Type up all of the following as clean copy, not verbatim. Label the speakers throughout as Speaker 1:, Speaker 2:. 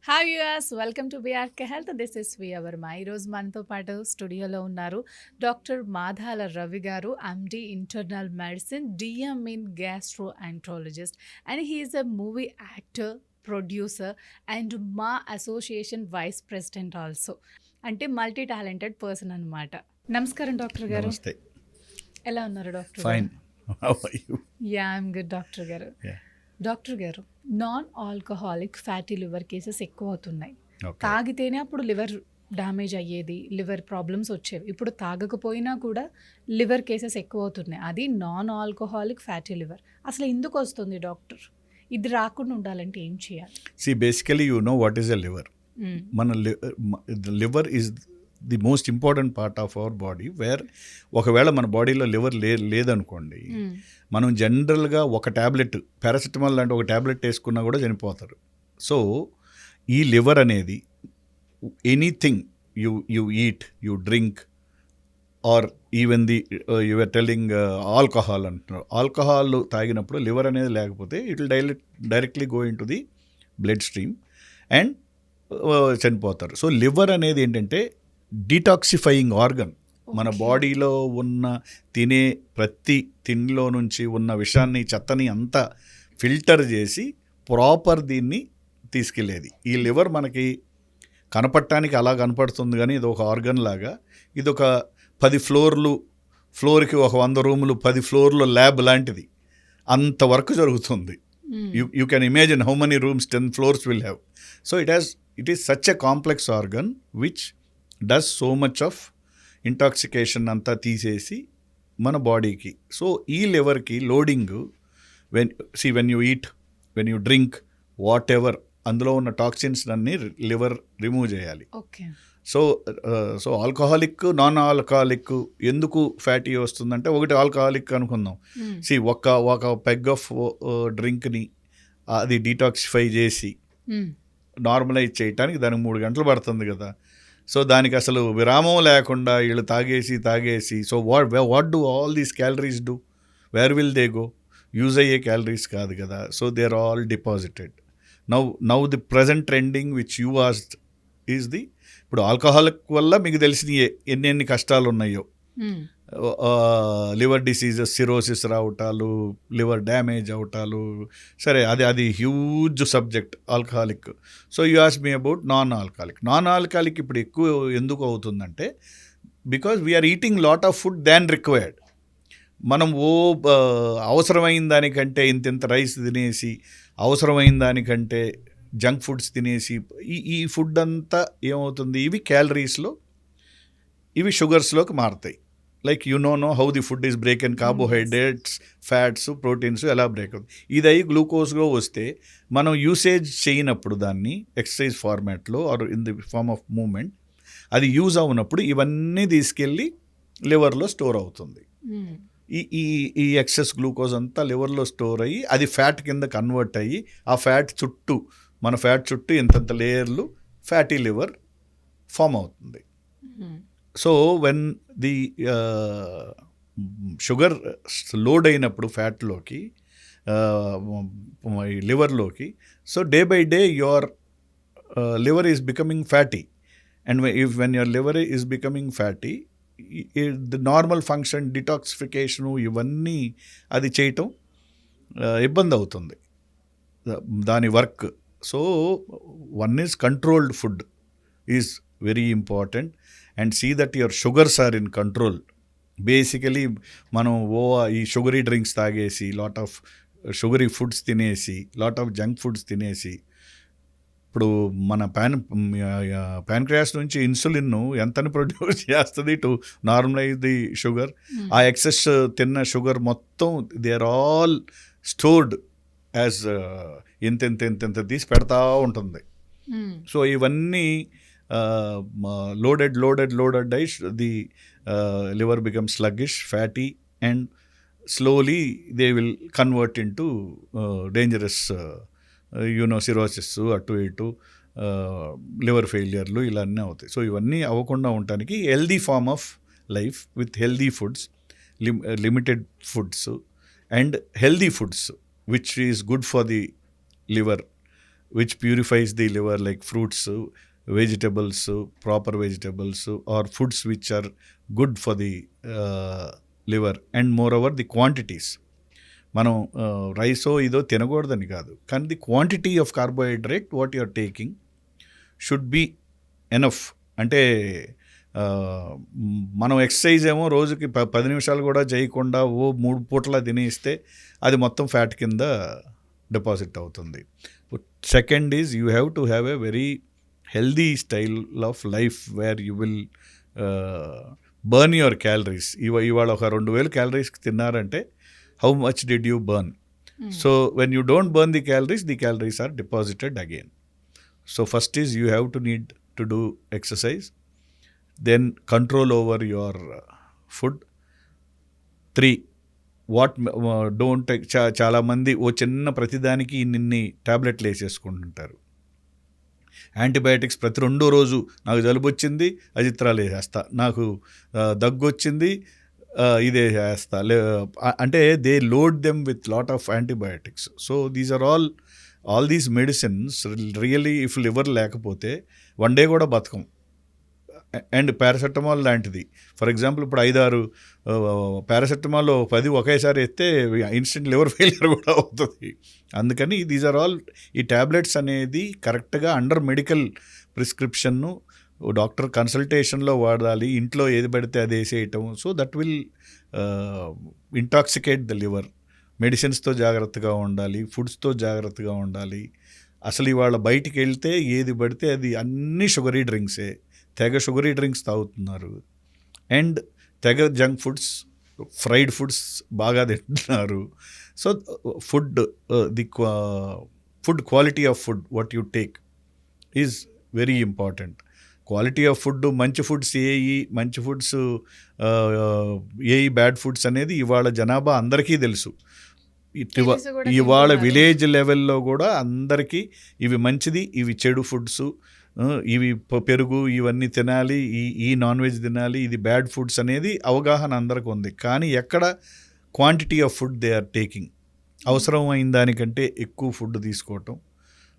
Speaker 1: Hi viewers, welcome to BRK health. This is Viya Varma. ఈరోజు మనతో పాటు స్టూడియోలో ఉన్నారు doctor Madhala Ravi garu, MD internal medicine, DM in gastroenterologist, and he's a movie actor, producer and MAA association vice president also. అంటే multi talented person అనమాట. నమస్కారం doctor garu.
Speaker 2: నమస్తే.
Speaker 1: ఎలా ఉన్నారు doctor
Speaker 2: fine.
Speaker 1: Garu?
Speaker 2: How are you?
Speaker 1: Yeah, I'm good doctor garu.
Speaker 2: Yeah.
Speaker 1: Doctor garu, non alcoholic fatty liver cases ఎక్కువ అవుతున్నాయి.
Speaker 2: Okay.
Speaker 1: తాగితేనే అప్పుడు లివర్ డ్యామేజ్ అయ్యేది, లివర్ ప్రాబ్లమ్స్ వచ్చేవి. ఇప్పుడు తాగకపోయినా కూడా లివర్ కేసెస్ ఎక్కువ అవుతున్నాయి. అది నాన్ ఆల్కహాలిక్ ఫ్యాటీ లివర్. అసలు ఎందుకు వస్తుంది డాక్టర్? ఇది రాకుండా ఉండాలంటే ఏం చేయాలి?
Speaker 2: See, basically, you know what is a liver. మన liver is the most important part of our body. ఒకవేళ మన బాడీలో లివర్ లేదనుకోండి, మనం జనరల్గా ఒక ట్యాబ్లెట్, పారాసిటమాల్ లాంటి ఒక ట్యాబ్లెట్ వేసుకున్నా కూడా చనిపోతారు. సో ఈ లివర్ అనేది anything you eat, you drink, or even you are telling alcohol అంటున్నారు. ఆల్కహాల్ తాగినప్పుడు లివర్ అనేది లేకపోతే it will directly go in to the blood stream and చనిపోతారు. సో లివర్ అనేది ఏంటంటే డీటాక్సిఫైయింగ్ ఆర్గన్. మన బాడీలో ఉన్న తినే ప్రతి తిండిలో నుంచి ఉన్న విషాన్ని, చెత్తని అంతా ఫిల్టర్ చేసి ప్రాపర్ దీన్ని తీసుకెళ్ళేది. ఈ లివర్ మనకి కనపడటానికి అలా కనపడుతుంది, కానీ ఇది ఒక ఆర్గన్ లాగా. ఇది ఒక 10 ఫ్లోర్కి ఒక 100 రూములు, 10 ఫ్లోర్ల ల్యాబ్ లాంటిది. అంత వర్క్ జరుగుతుంది. You can imagine how many rooms 10 floors will have. So it is such a complex organ which does so much of intoxication అంతా తీసేసి మన బాడీకి. సో ఈ లివర్కి loading when you eat, when you drink, whatever, అందులో ఉన్న toxins అన్నీ liver remove చేయాలి.
Speaker 1: Okay.
Speaker 2: So alcoholic, non alcoholic ఎందుకు ఫ్యాటీ వస్తుందంటే, ఒకటి ఆల్కహాలిక్ అనుకుందాం. ఒక పెగ్ ఆఫ్ డ్రింక్ని అది డీటాక్సిఫై చేసి నార్మలైజ్ చేయటానికి దానికి 3 గంటలు పడుతుంది కదా. సో దానికి అసలు విరామం లేకుండా వీళ్ళు తాగేసి so what do all these calories do? Where will they go? Use అయ్యే క్యాలరీస్ కాదు కదా. So they are all deposited. Now the present trending which you asked is the, ఇప్పుడు ఆల్కహాలిక్ వల్ల మీకు తెలిసిన ఎన్ని కష్టాలు ఉన్నాయో, లివర్ డిసీజెస్, సిరోసిస్ రావటాలు, లివర్ డ్యామేజ్ అవటాలు. సరే, అది huge subject alcoholic. So you ask me about non alcoholic ఇప్పుడు ఎక్కువ ఎందుకు అవుతుందంటే, because we're eating lot of food than required. మనం అవసరమైన దానికంటే ఇంత రైస్ తినేసి, అవసరమైన దానికంటే జంక్ ఫుడ్స్ తినేసి, ఈ ఫుడ్ అంతా ఏమవుతుంది, ఇవి క్యాలరీస్లో, ఇవి షుగర్స్లోకి మారుతాయి. Like you know how the food is break and carbohydrates, fats, proteins ఎలా బ్రేక్ అవుతుంది. ఇది అయి గ్లూకోజ్గా వస్తే మనం యూసేజ్ చేయనప్పుడు దాన్ని ఎక్సర్సైజ్ ఫార్మాట్లో or in the form of movement అది యూజ్ అవునప్పుడు ఇవన్నీ తీసుకెళ్ళి లివర్లో స్టోర్ అవుతుంది. ఈ ఎక్సెస్ గ్లూకోజ్ అంతా లివర్లో స్టోర్ అయ్యి అది ఫ్యాట్ కింద కన్వర్ట్ అయ్యి, ఆ మన ఫ్యాట్ చుట్టూ ఇంతంత లేయర్లు ఫ్యాటీ లివర్ ఫామ్ అవుతుంది. So when the sugar load అయినప్పుడు ఫ్యాట్లోకి, లివర్లోకి, so day by day your liver is becoming fatty. And when your liver is becoming fatty, the normal function, detoxification, ఇవన్నీ అది చేయటం ఇబ్బంది అవుతుంది, దాని work. So one is controlled food is very important. And see that your sugars are in control. Basically మనం ఈ sugary drinks తాగేసి, lot of sugary foods తినేసి, లాట్ ఆఫ్ జంక్ ఫుడ్స్ తినేసి, ఇప్పుడు మన ప్యాన్క్రియాస్ నుంచి ఇన్సులిన్ ఎంతని ప్రొడ్యూస్ చేస్తుంది టు నార్మలైజ్ ది షుగర్. ఆ ఎక్సెస్ తిన్న షుగర్ మొత్తం they are all stored as ఇంత తీసి పెడతా ఉంటుంది. సో ఇవన్నీ loaded ice, the liver becomes sluggish, fatty, and slowly they will convert into dangerous cirrhosis, అటు ఇటు లివర్ ఫెయిలియర్లు ఇలా అన్నీ అవుతాయి. సో ఇవన్నీ అవ్వకుండా ఉండటానికి healthy form of life with healthy foods, limited foods and healthy foods which is good for the liver which purifies the liver, like fruits, vegetables, proper vegetables, or foods which are good for the liver. And moreover, the quantities. మనం రైసో ఇదో తినకూడదని కాదు, కానీ the quantity of carbohydrate what you're taking should be enough. అంటే మనం exercise ఏమో రోజుకి 10 నిమిషాలు కూడా చేయకుండా 3 పూటలా తినేస్తే అది మొత్తం ఫ్యాట్ కింద డిపాజిట్ అవుతుంది. Second is you have to have a very healthy style of life where you will burn your calories. ఇవాళ ఒక 2000 క్యాలరీస్కి తిన్నారంటే how much did you burn? So when you don't burn the calories are deposited again. So first is you have to need to do exercise, then control over your food. 3, what don't take. చాలామంది చిన్న ప్రతిదానికి ఇన్ని ట్యాబ్లెట్లు వేసేసుకుంటుంటారు. Antibiotics ప్రతి 2వ రోజు నాకు జలుబు వచ్చింది అజిత్రాలు వేసేస్తా, నాకు దగ్గు వచ్చింది ఇదే వేస్తా, అంటే they load them with lot of antibiotics. So these are all these medicines really if liver లేకపోతే 1 డే కూడా బతకం. అండ్ పారాసెటమాల్ లాంటిది, ఫర్ ఎగ్జాంపుల్ ఇప్పుడు 5-6 పారాసెటమాల్ 10 ఒకేసారి ఎత్తే ఇన్స్టెంట్ లివర్ ఫెయిలియర్ కూడా అవుతుంది. అందుకని దీస్ ఆర్ ఆల్, ఈ ట్యాబ్లెట్స్ అనేది కరెక్ట్గా అండర్ మెడికల్ ప్రిస్క్రిప్షన్ను డాక్టర్ కన్సల్టేషన్లో వాడాలి. ఇంట్లో ఏది పడితే అది వేసేయటం, so that will intoxicate the liver. మెడిసిన్స్తో జాగ్రత్తగా ఉండాలి, ఫుడ్స్తో జాగ్రత్తగా ఉండాలి. అసలు ఇవాళ బయటికి వెళ్తే ఏది పడితే అది అన్నీ షుగరీ డ్రింక్సే, తెగ షుగరీ డ్రింక్స్ తాగుతున్నారు. అండ్ తెగ జంక్ ఫుడ్స్, ఫ్రైడ్ ఫుడ్స్ బాగా తింటున్నారు. So the food quality of food what you take is very important. Quality of food, మంచి ఫుడ్స్ మంచి ఫుడ్స్ బ్యాడ్ ఫుడ్స్ అనేది ఇవాళ జనాభా అందరికీ తెలుసు. ఇవాళ విలేజ్ లెవెల్లో కూడా అందరికీ ఇవి మంచిది, ఇవి చెడు ఫుడ్స్, ఇవి పెరుగు ఇవన్నీ తినాలి, ఈ నాన్ వెజ్ తినాలి, ఇది బ్యాడ్ ఫుడ్స్ అనేది అవగాహన అందరికీ ఉంది. కానీ ఎక్కడ quantity of food they are taking, అవసరం అయిన దానికంటే ఎక్కువ ఫుడ్ తీసుకోవటం.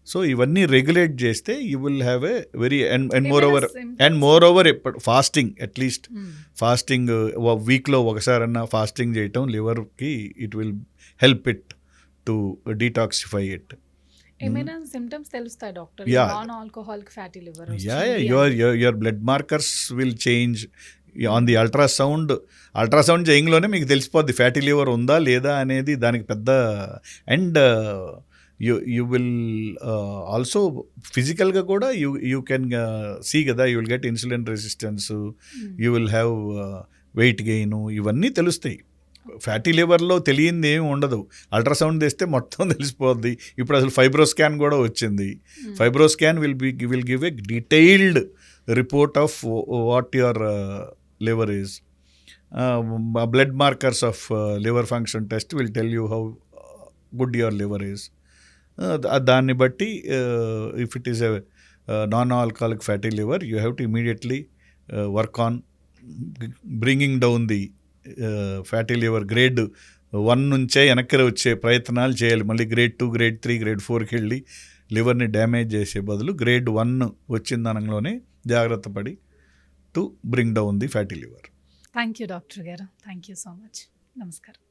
Speaker 2: సో ఇవన్నీ రెగ్యులేట్ చేస్తే you will have a very and moreover fasting, at least fasting వీక్లో ఒకసారన్నా ఫాస్టింగ్ చేయటం లివర్కి it will help it to detoxify it.
Speaker 1: ఏమైనా సిమ్టమ్స్ తెలుస్తాయి doctor? Non alcoholic fatty liver.
Speaker 2: Your blood markers will change on the ultrasound చేయంలోనే మీకు తెలిసిపోద్ది fatty liver ఉందా లేదా అనేది. దానికి పెద్ద అండ్ you will also ఫిజికల్గా కూడా you can see కదా, you will get insulin resistance, you will have weight gain, ఇవన్నీ తెలుస్తాయి. ఫ్యాటీ లివర్లో తెలియంది ఏమి ఉండదు, అల్ట్రాసౌండ్ తెస్తే మొత్తం తెలిసిపోద్ది. ఇప్పుడు అసలు ఫైబ్రోస్కాన్ కూడా వచ్చింది. FibroScan will give a detailed report of what your liver is. Blood markers of liver function test will tell you how good your liver is. దాన్ని బట్టి if it is a non alcoholic fatty liver, you have to immediately work on bringing down the fatty liver. Grade 1 నుంచే వెనక్కి వచ్చే ప్రయత్నాలు చేయాలి. మళ్ళీ grade 2, grade 3, grade 4కి వెళ్ళి లివర్ని డ్యామేజ్ చేసే బదులు గ్రేడ్ 1 వచ్చిందనలోనే జాగ్రత్త పడి to bring down the fatty liver.
Speaker 1: Thank you doctor గారు, థ్యాంక్ యూ సో మచ్. నమస్కారం.